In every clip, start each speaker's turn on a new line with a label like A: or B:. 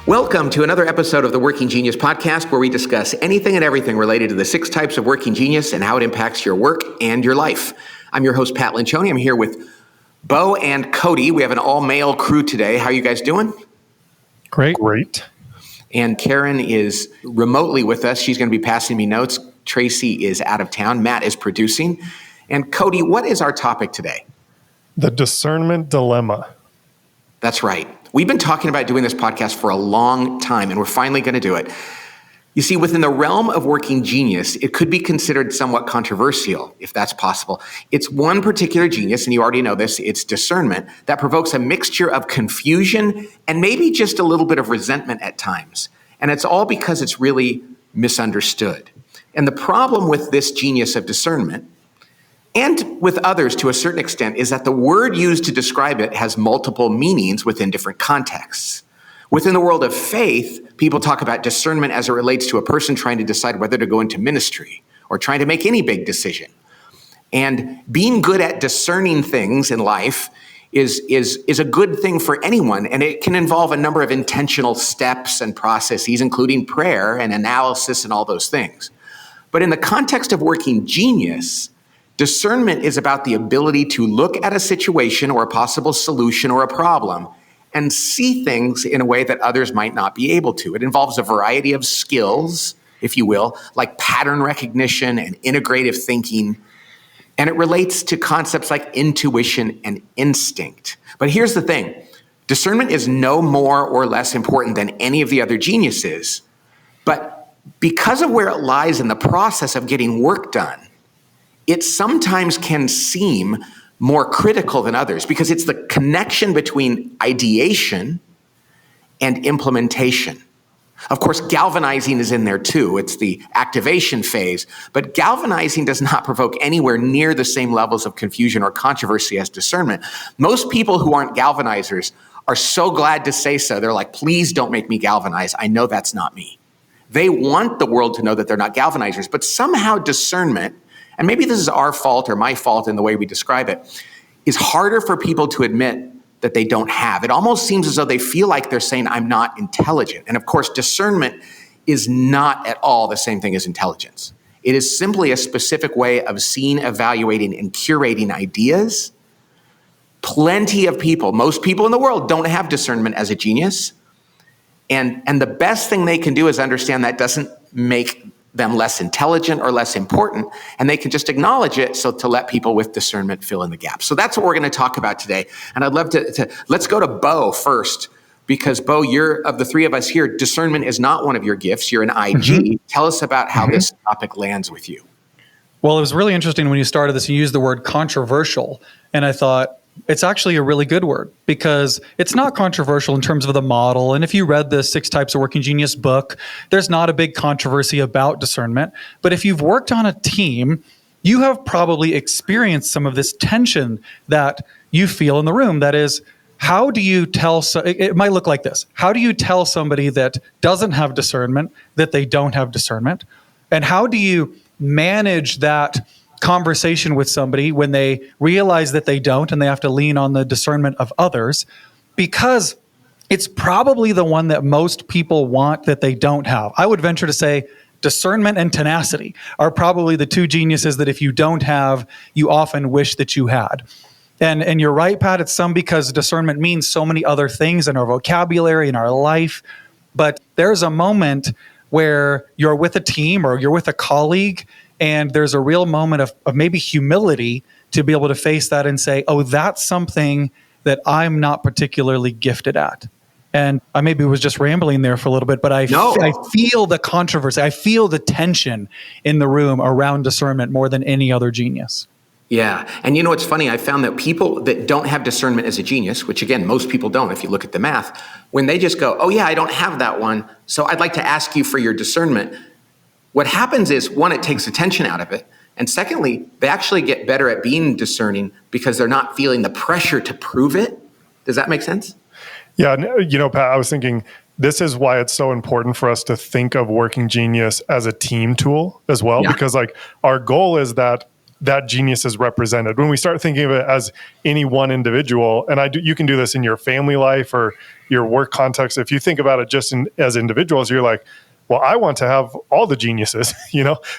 A: Welcome to another episode of the Working Genius podcast, where we discuss anything and everything related to the 6 types of working genius and how it impacts your work and your life. I'm your host, Pat Lencioni. I'm here with Beau and Cody. We have an all-male crew today. How are you guys doing?
B: Great.
A: And Karen is remotely with us. She's going to be passing me notes. Tracy is out of town. Matt is producing. And Cody, what is our topic today?
B: The Discernment Dilemma.
A: That's right. We've been talking about doing this podcast for a long time, and we're finally going to do it. You see, within the realm of working genius, it could be considered somewhat controversial, if that's possible. It's one particular genius, and you already know this, it's discernment, that provokes a mixture of confusion and maybe just a little bit of resentment at times. And it's all because it's really misunderstood. And the problem with this genius of discernment, and with others to a certain extent, is that the word used to describe it has multiple meanings within different contexts. Within the world of faith, people talk about discernment as it relates to a person trying to decide whether to go into ministry or trying to make any big decision. And being good at discerning things in life is a good thing for anyone, and it can involve a number of intentional steps and processes, including prayer and analysis and all those things. But in the context of working genius, discernment is about the ability to look at a situation or a possible solution or a problem and see things in a way that others might not be able to. It involves a variety of skills, if you will, like pattern recognition and integrative thinking. And it relates to concepts like intuition and instinct. But here's the thing. Discernment is no more or less important than any of the other geniuses. But because of where it lies in the process of getting work done, it sometimes can seem more critical than others because it's the connection between ideation and implementation. Of course, galvanizing is in there too. It's the activation phase, but galvanizing does not provoke anywhere near the same levels of confusion or controversy as discernment. Most people who aren't galvanizers are so glad to say so. They're like, please don't make me galvanize. I know that's not me. They want the world to know that they're not galvanizers, but somehow discernment, and maybe this is our fault or my fault in the way we describe it, is harder for people to admit that they don't have. It almost seems as though they feel like they're saying, I'm not intelligent. And of course, discernment is not at all the same thing as intelligence. It is simply a specific way of seeing, evaluating, and curating ideas. Plenty of people, most people in the world, don't have discernment as a genius. And the best thing they can do is understand that doesn't make them less intelligent or less important, and they can just acknowledge it so to let people with discernment fill in the gaps. So that's what we're going to talk about today. And I'd love to let's go to Beau first, because Beau, you're, of the three of us here, discernment is not one of your gifts. You're an IG. Mm-hmm. Tell us about how this topic lands with you.
C: Well, it was really interesting when you started this, you used the word controversial, and I thought, it's actually a really good word because it's not controversial in terms of the model. And if you read the 6 Types of Working Genius book, there's not a big controversy about discernment. But if you've worked on a team, you have probably experienced some of this tension that you feel in the room. That is, how do you tell, it might look like this. How do you tell somebody that doesn't have discernment that they don't have discernment? And how do you manage that conversation with somebody when they realize that they don't and they have to lean on the discernment of others, because it's probably the one that most people want that they don't have. I would venture to say discernment and tenacity are probably the 2 geniuses that if you don't have, you often wish that you had. And you're right, Pat, it's some because discernment means so many other things in our vocabulary, in our life. But there's a moment where you're with a team or you're with a colleague, and there's a real moment of maybe humility to be able to face that and say, oh, that's something that I'm not particularly gifted at. And I maybe was just rambling there for a little bit, but I feel the controversy. I feel the tension in the room around discernment more than any other genius.
A: Yeah. And you know, what's funny, I found that people that don't have discernment as a genius, which again, most people don't, if you look at the math, when they just go, oh yeah, I don't have that one, so I'd like to ask you for your discernment. What happens is, one, it takes attention out of it. And secondly, they actually get better at being discerning because they're not feeling the pressure to prove it. Does that make sense?
B: Yeah. You know, Pat, I was thinking this is why it's so important for us to think of Working Genius as a team tool as well, because like our goal is that that genius is represented. When we start thinking of it as any one individual, and you can do this in your family life or your work context. If you think about it just as individuals, you're like, well, I want to have all the geniuses,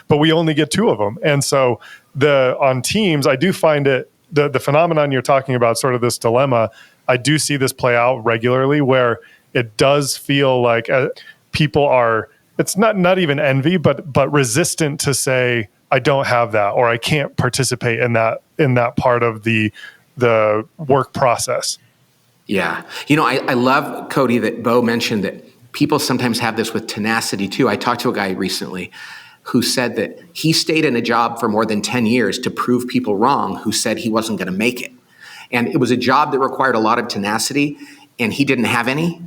B: but we only get 2 of them. And so on teams, I do find it, the phenomenon you're talking about, sort of this dilemma, I do see this play out regularly where it does feel like people are, it's not even envy, but resistant to say, I don't have that, or I can't participate in that part of the work process.
A: Yeah. I love, Cody, that Beau mentioned that people sometimes have this with tenacity too. I talked to a guy recently who said that he stayed in a job for more than 10 years to prove people wrong who said he wasn't going to make it. And it was a job that required a lot of tenacity, and he didn't have any.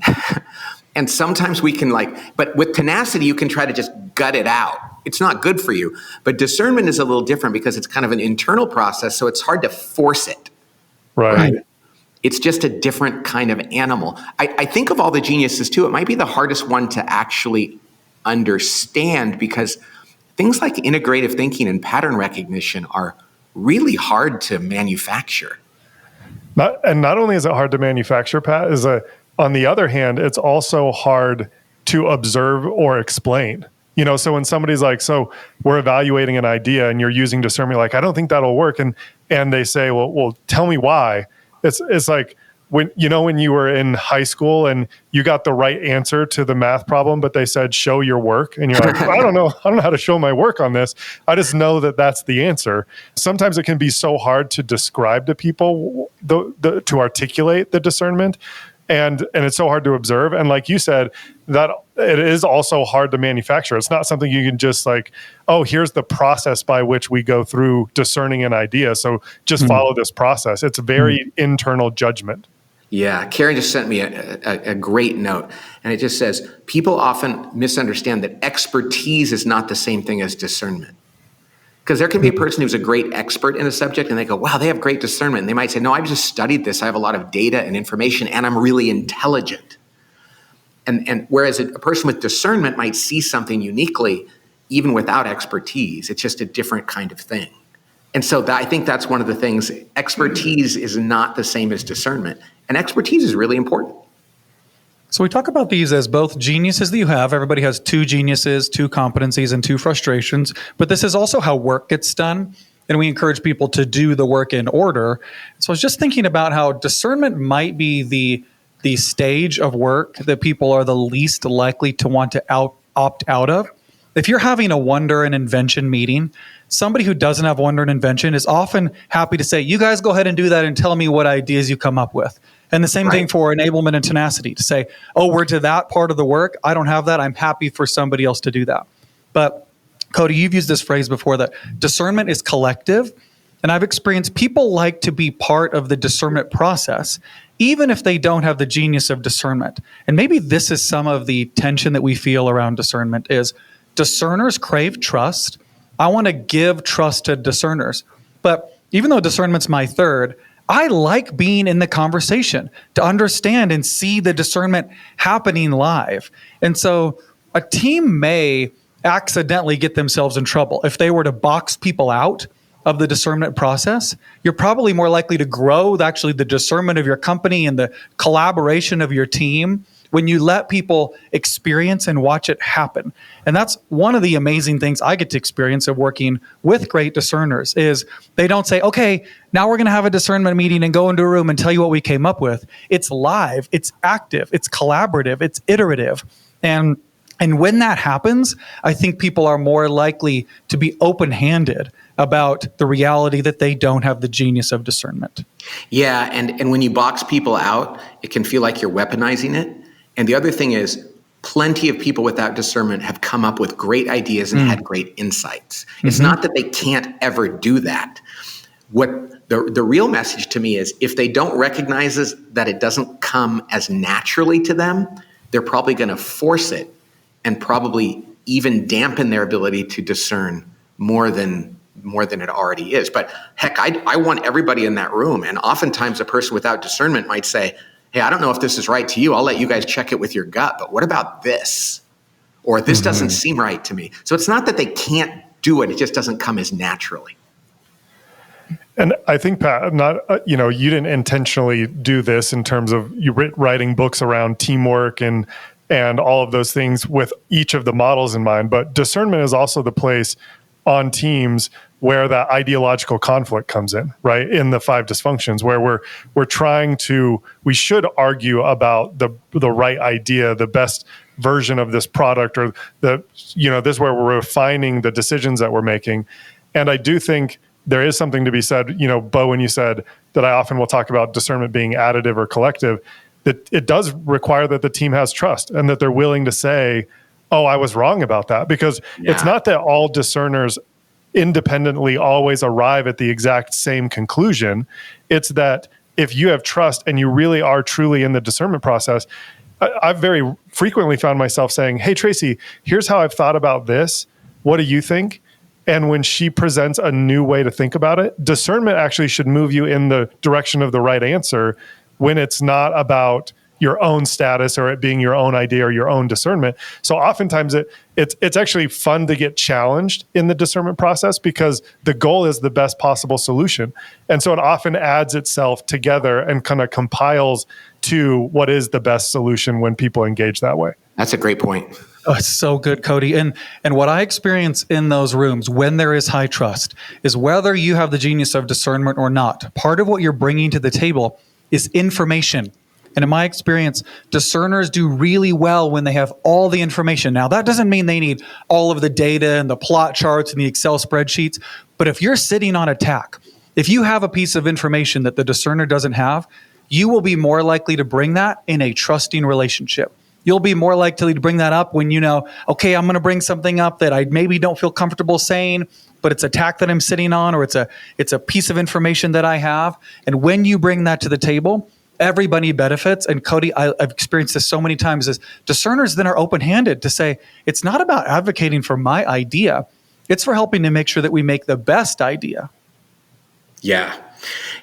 A: And sometimes we can but with tenacity, you can try to just gut it out. It's not good for you. But discernment is a little different because it's kind of an internal process, so it's hard to force it.
B: Right?
A: It's just a different kind of animal. I think of all the geniuses too, it might be the hardest one to actually understand because things like integrative thinking and pattern recognition are really hard to manufacture.
B: Not only is it hard to manufacture, Pat, on the other hand, it's also hard to observe or explain. So when somebody's like, so we're evaluating an idea and you're using discernment, like, I don't think that'll work. And they say, well, tell me why. It's like when you were in high school and you got the right answer to the math problem, but they said, show your work. And you're like, well, I don't know how to show my work on this. I just know that that's the answer. Sometimes it can be so hard to describe to people, to articulate the discernment. And it's so hard to observe. And like you said, that it is also hard to manufacture. It's not something you can just like, oh, here's the process by which we go through discerning an idea. So just follow this process. It's very internal judgment.
A: Yeah, Karen just sent me a great note. And it just says, people often misunderstand that expertise is not the same thing as discernment. Because there can be a person who's a great expert in a subject and they go, wow, they have great discernment. And they might say, no, I've just studied this. I have a lot of data and information and I'm really intelligent. And whereas a person with discernment might see something uniquely, even without expertise, it's just a different kind of thing. And so I think that's one of the things, expertise is not the same as discernment. And expertise is really important.
C: So we talk about these as both geniuses that you have. Everybody has 2 geniuses, 2 competencies, and 2 frustrations. But this is also how work gets done. And we encourage people to do the work in order. So I was just thinking about how discernment might be the stage of work that people are the least likely to want to opt out of. If you're having a wonder and invention meeting, somebody who doesn't have wonder and invention is often happy to say, you guys go ahead and do that and tell me what ideas you come up with. And the same thing for enablement and tenacity, to say, oh, we're to that part of the work. I don't have that. I'm happy for somebody else to do that. But Cody, you've used this phrase before, that discernment is collective. And I've experienced people like to be part of the discernment process, even if they don't have the genius of discernment. And maybe this is some of the tension that we feel around discernment is discerners crave trust. I want to give trust to discerners. But even though discernment's my third, I like being in the conversation to understand and see the discernment happening live. And so a team may accidentally get themselves in trouble. If they were to box people out of the discernment process, you're probably more likely to grow actually the discernment of your company and the collaboration of your team when you let people experience and watch it happen. And that's one of the amazing things I get to experience of working with great discerners is they don't say, okay, now we're going to have a discernment meeting and go into a room and tell you what we came up with. It's live, it's active, it's collaborative, it's iterative. And when that happens, I think people are more likely to be open-handed about the reality that they don't have the genius of discernment.
A: Yeah, and when you box people out, it can feel like you're weaponizing it. And the other thing is, plenty of people without discernment have come up with great ideas and had great insights. It's not that they can't ever do that. What the real message to me is, if they don't recognize that it doesn't come as naturally to them, they're probably going to force it and probably even dampen their ability to discern more than it already is. But heck, I want everybody in that room. And oftentimes a person without discernment might say, hey, I don't know if this is right to you. I'll let you guys check it with your gut. But what about this? Or this doesn't seem right to me. So it's not that they can't do it. It just doesn't come as naturally.
B: And I think, Pat, you didn't intentionally do this in terms of you writing books around teamwork and all of those things with each of the models in mind. But discernment is also the place on teams where that ideological conflict comes in, right? In the 5 dysfunctions, where we should argue about the right idea, the best version of this product, or this is where we're refining the decisions that we're making. And I do think there is something to be said, Beau, when you said that I often will talk about discernment being additive or collective, that it does require that the team has trust and that they're willing to say, oh, I was wrong about that. Because it's not that all discerners independently always arrive at the exact same conclusion. It's that if you have trust and you really are truly in the discernment process, I've very frequently found myself saying, hey, Tracy, here's how I've thought about this. What do you think? And when she presents a new way to think about it, discernment actually should move you in the direction of the right answer when it's not about your own status or it being your own idea or your own discernment. So oftentimes it's actually fun to get challenged in the discernment process because the goal is the best possible solution. And so it often adds itself together and kind of compiles to what is the best solution when people engage that way.
A: That's a great point.
C: Oh, it's so good, Cody. And what I experience in those rooms when there is high trust is whether you have the genius of discernment or not, part of what you're bringing to the table is information. And in my experience, discerners do really well when they have all the information. Now, that doesn't mean they need all of the data and the plot charts and the Excel spreadsheets. But if you're sitting on attack, if you have a piece of information that the discerner doesn't have, you will be more likely to bring that in a trusting relationship. You'll be more likely to bring that up when okay, I'm going to bring something up that I maybe don't feel comfortable saying, but it's a tack that I'm sitting on, or it's a piece of information that I have. And when you bring that to the table, everybody benefits. And Cody, I've experienced this so many times, is discerners then are open-handed to say, it's not about advocating for my idea. It's for helping to make sure that we make the best idea.
A: Yeah.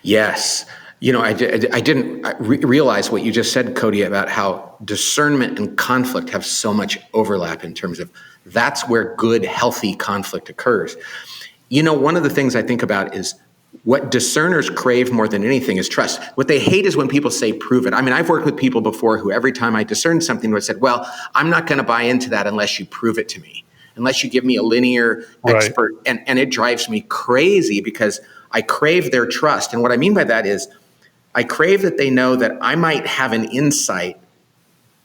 A: Yes. I didn't realize what you just said, Cody, about how discernment and conflict have so much overlap in terms of that's where good, healthy conflict occurs. One of the things I think about is what discerners crave more than anything is trust. What they hate is when people say, prove it. I mean, I've worked with people before who every time I discerned something would said, well, I'm not going to buy into that unless you prove it to me, unless you give me a linear expert. And it drives me crazy because I crave their trust. And what I mean by that is I crave that they know that I might have an insight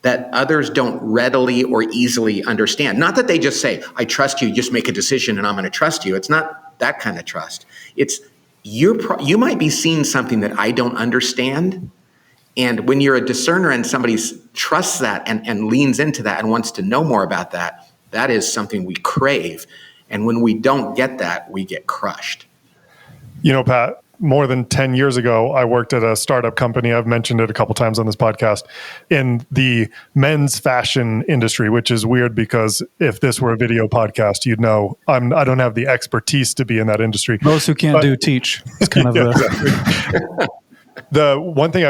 A: that others don't readily or easily understand. Not that they just say, I trust you, just make a decision and I'm going to trust you. It's not that kind of trust. It's you might be seeing something that I don't understand. And when you're a discerner and somebody trusts that and leans into that and wants to know more about that, that is something we crave. And when we don't get that, we get crushed.
B: Pat, more than 10 years ago, I worked at a startup company. I've mentioned it a couple times on this podcast in the men's fashion industry, which is weird because if this were a video podcast, you'd know I don't have the expertise to be in that industry.
C: Those who can't teach. It's kind of
B: exactly. The one thing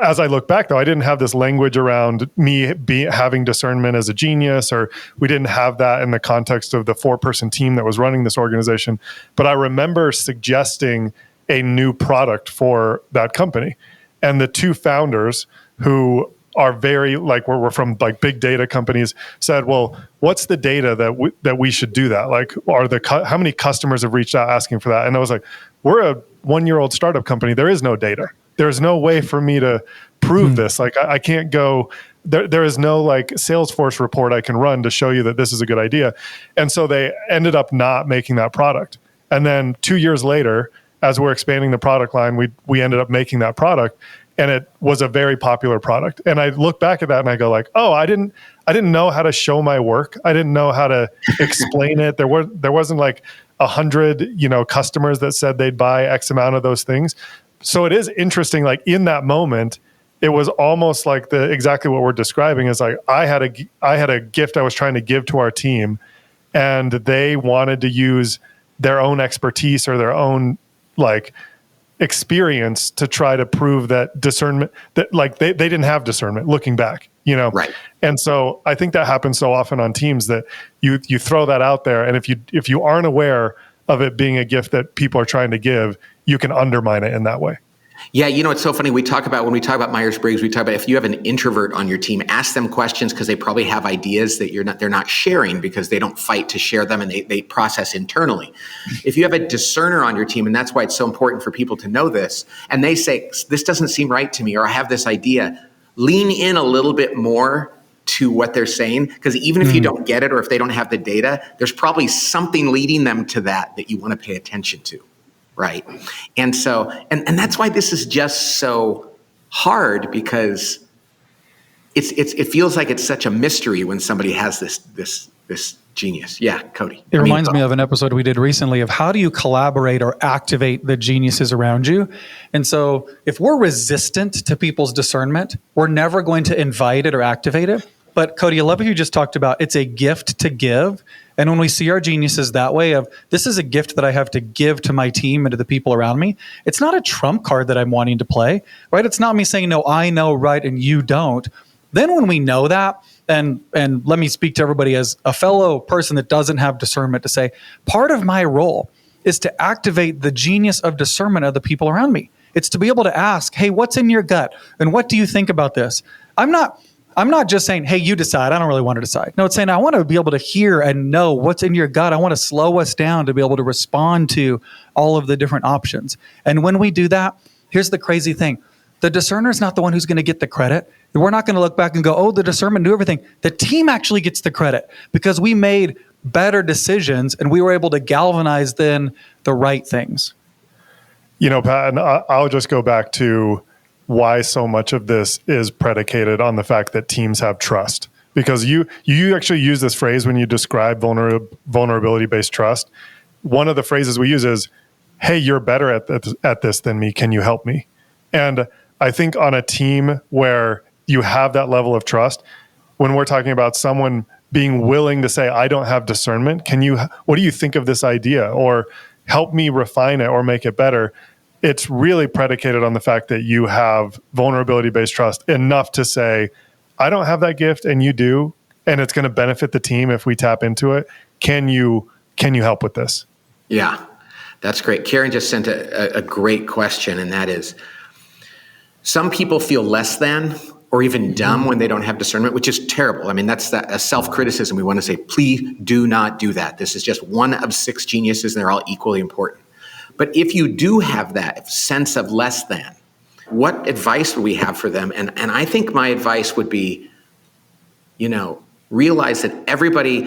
B: as I look back though, I didn't have this language around me having discernment as a genius, or we didn't have that in the context of the 4-person team that was running this organization. But I remember suggesting a new product for that company. And the 2 founders who are very we're from big data companies said, well, what's the data that we should do that? How many customers have reached out asking for that? And I was like, we're a 1-year-old startup company. There is no data. There's no way for me to prove this. I can't go, there is no Salesforce report I can run to show you that this is a good idea. And so they ended up not making that product. And then 2 years later, as we're expanding the product line, we ended up making that product, and it was a very popular product. And I look back at that and I go oh, I didn't know how to show my work. I didn't know how to explain it. There wasn't 100, customers that said they'd buy X amount of those things. So it is interesting. In that moment, it was almost exactly what we're describing is I had a gift I was trying to give to our team, and they wanted to use their own expertise or their own experience to try to prove that discernment, that they didn't have discernment looking back,
A: Right.
B: And so I think that happens so often on teams that you throw that out there. And if you aren't aware of it being a gift that people are trying to give, you can undermine it in that way.
A: Yeah, it's so funny. When we talk about Myers-Briggs, we talk about if you have an introvert on your team, ask them questions because they probably have ideas that they're not sharing because they don't fight to share them and they process internally. If you have a discerner on your team, and that's why it's so important for people to know this, and they say, this doesn't seem right to me, or I have this idea, lean in a little bit more to what they're saying, because even if you don't get it or if they don't have the data, there's probably something leading them to that you want to pay attention to. Right. And so, and that's why this is just so hard, because it feels like it's such a mystery when somebody has this genius. Yeah, Cody.
C: It reminds me of an episode we did recently of how do you collaborate or activate the geniuses around you? And so if we're resistant to people's discernment, we're never going to invite it or activate it. But Cody, I love what you just talked about. It's a gift to give. And when we see our geniuses that way of, this is a gift that I have to give to my team and to the people around me, it's not a trump card that I'm wanting to play, right? It's not me saying, no, I know right and you don't. Then when we know that, and let me speak to everybody as a fellow person that doesn't have discernment, to say, part of my role is to activate the genius of discernment of the people around me. It's to be able to ask, hey, what's in your gut? And what do you think about this? I'm not just saying, hey, you decide. I don't really want to decide. No, it's saying I want to be able to hear and know what's in your gut. I want to slow us down to be able to respond to all of the different options. And when we do that, here's the crazy thing. The discerner is not the one who's going to get the credit. We're not going to look back and go, oh, the discernment knew everything. The team actually gets the credit because we made better decisions and we were able to galvanize then the right things.
B: Pat, and I'll just go back to why so much of this is predicated on the fact that teams have trust. Because you actually use this phrase when you describe vulnerability-based trust. One of the phrases we use is, hey, you're better at this than me. Can you help me? And I think on a team where you have that level of trust, when we're talking about someone being willing to say, I don't have discernment, what do you think of this idea? Or help me refine it or make it better. It's really predicated on the fact that you have vulnerability-based trust enough to say, I don't have that gift and you do, and it's going to benefit the team if we tap into it. Can you help with this?
A: Yeah, that's great. Karen just sent a great question, and that is, some people feel less than or even dumb when they don't have discernment, which is terrible. I mean, that's a self-criticism. We want to say, please do not do that. This is just one of 6 geniuses, and they're all equally important. But if you do have that sense of less than, what advice would we have for them? And I think my advice would be, realize that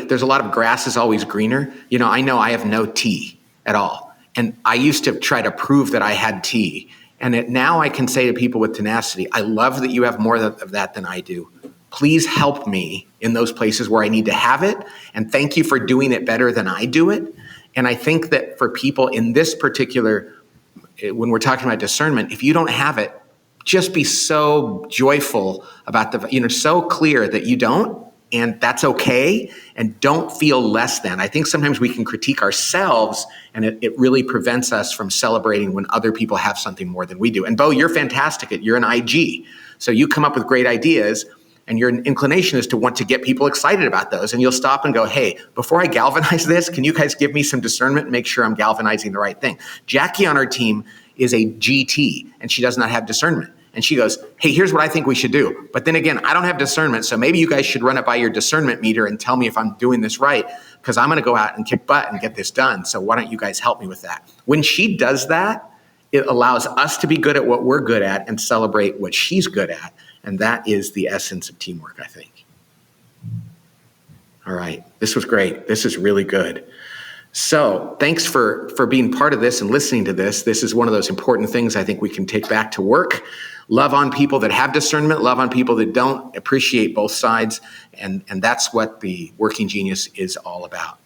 A: there's a lot of grass is always greener. I know I have no tea at all. And I used to try to prove that I had tea. And now I can say to people with tenacity, I love that you have more of that than I do. Please help me in those places where I need to have it. And thank you for doing it better than I do it. And I think that for people in this particular, when we're talking about discernment, if you don't have it, just be so joyful about so clear that you don't, and that's okay, and don't feel less than. I think sometimes we can critique ourselves, and it really prevents us from celebrating when other people have something more than we do. And Beau, you're fantastic you're an IG, so you come up with great ideas, and your inclination is to want to get people excited about those. And you'll stop and go, hey, before I galvanize this, can you guys give me some discernment and make sure I'm galvanizing the right thing? Jackie on our team is a GT, and she does not have discernment. And she goes, hey, here's what I think we should do. But then again, I don't have discernment, so maybe you guys should run it by your discernment meter and tell me if I'm doing this right, because I'm going to go out and kick butt and get this done. So why don't you guys help me with that? When she does that, it allows us to be good at what we're good at and celebrate what she's good at. And that is the essence of teamwork, I think. All right. This was great. This is really good. So thanks for being part of this and listening to this. This is one of those important things I think we can take back to work. Love on people that have discernment, love on people that don't, appreciate both sides. And that's what the Working Genius is all about.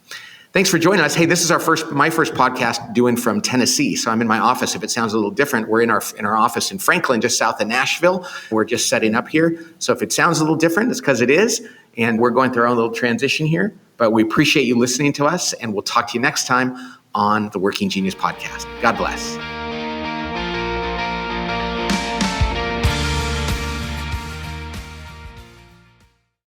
A: Thanks for joining us. Hey, this is my first podcast doing from Tennessee. So I'm in my office. If it sounds a little different, we're in our office in Franklin, just south of Nashville. We're just setting up here. So if it sounds a little different, it's because it is. And we're going through our own little transition here. But we appreciate you listening to us, and we'll talk to you next time on the Working Genius podcast. God bless.